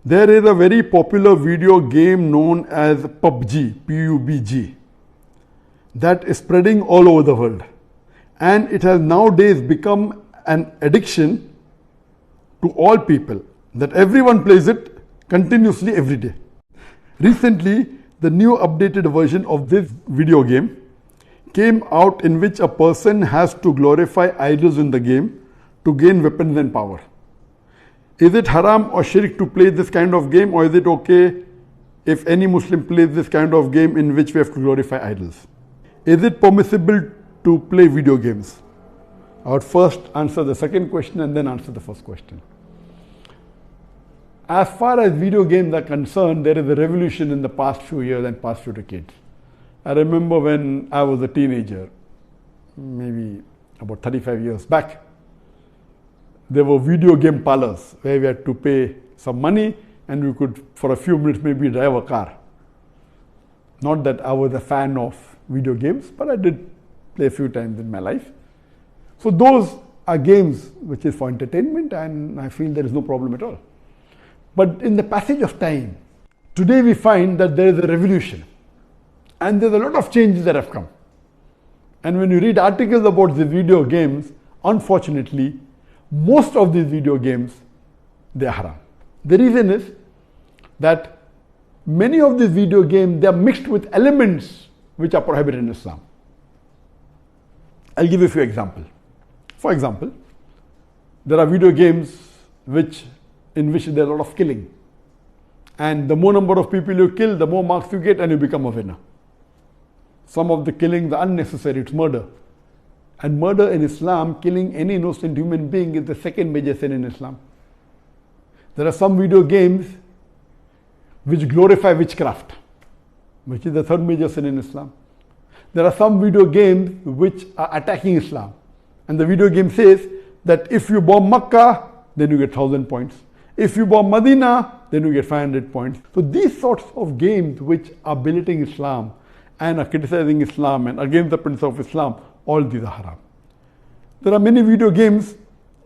There is a very popular video game known as PUBG, P-U-B-G, that is spreading all over the world. And it has nowadays become an addiction to all people, that everyone plays it continuously every day. Recently, the new updated version of this video game came out, in which a person has to glorify idols in the game to gain weapons and power. Is it haram or shirk to play this kind of game, or is it okay if any Muslim plays this kind of game in which we have to glorify idols? Is it permissible to play video games? I would first answer the second question and then answer the first question. As far as video games are concerned, there is a revolution in the past few years and past few decades. I remember when I was a teenager, maybe about 35 years back, there were video game parlors where we had to pay some money and we could, for a few minutes, maybe drive a car. Not that I was a fan of video games, but I did play a few times in my life. So those are games which is for entertainment, and I feel there is no problem at all. But in the passage of time, today we find that there is a revolution and there's a lot of changes that have come. And when you read articles about the video games, unfortunately, most of these video games, they are haram. The reason is that many of these video games, they are mixed with elements which are prohibited in Islam. I'll give you a few examples. For example, there are video games in which there's a lot of killing. And the more number of people you kill, the more marks you get and you become a winner. Some of the killings are unnecessary, it's murder. And murder in Islam, killing any innocent human being, is the second major sin in Islam. There are some video games which glorify witchcraft, which is the third major sin in Islam. There are some video games which are attacking Islam. And the video game says that if you bomb Makkah, then you get 1,000 points. If you bomb Medina, then you get 500 points. So these sorts of games which are belittling Islam and are criticizing Islam and against the principle of Islam, all these are haram. There are many video games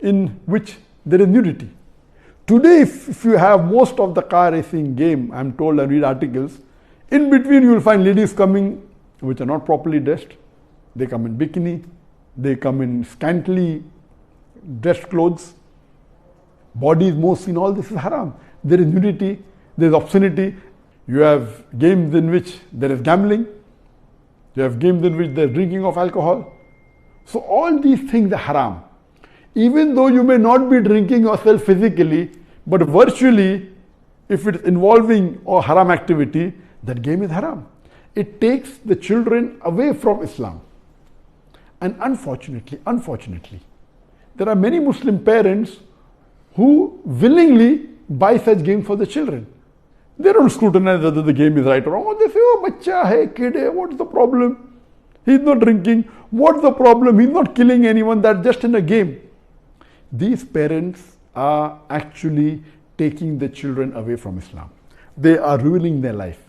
in which there is nudity. Today, if you have most of the car racing game, I'm told, I read articles, in between you will find ladies coming which are not properly dressed. They come in bikini, they come in scantily dressed clothes, bodies more seen, all this is haram. There is nudity, there is obscenity. You have games in which there is gambling. You have games in which there is drinking of alcohol. So all these things are haram. Even though you may not be drinking yourself physically, but virtually, if it is involving a haram activity, that game is haram. It takes the children away from Islam. And unfortunately, there are many Muslim parents who willingly buy such games for the children. They don't scrutinize whether the game is right or wrong. They say, oh, bacha hai, kid hai, what's the problem? He's not drinking. What's the problem? He's not killing anyone. That's just in a game. These parents are actually taking the children away from Islam. They are ruining their life.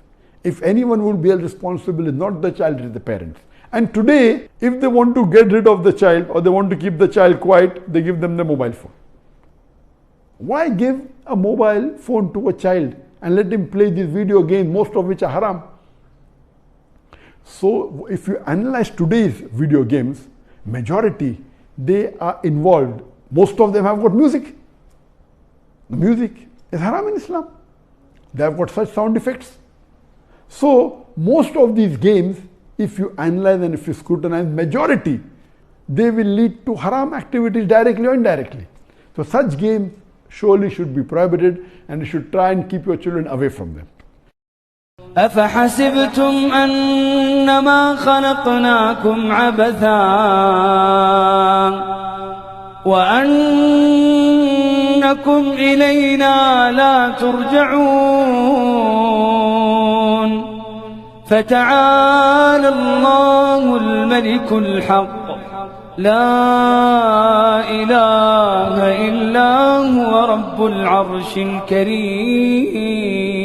If anyone will be responsible, it's not the child, it's the parents. And today, if they want to get rid of the child or they want to keep the child quiet, they give them the mobile phone. Why give a mobile phone to a child and let him play these video games, most of which are haram? So if you analyze today's video games, majority, they are involved. Most of them have got music. The music is haram in Islam. They have got such sound effects. So most of these games, if you analyze and if you scrutinize, majority, they will lead to haram activities directly or indirectly. So such games surely should be prohibited, and you should try and keep your children away from them. أفحسبتم أنما خلقناكم عبثا وأنكم إلينا لا ترجعون فتعالى الله الملك الحق لا إله إلا هو رب العرش الكريم.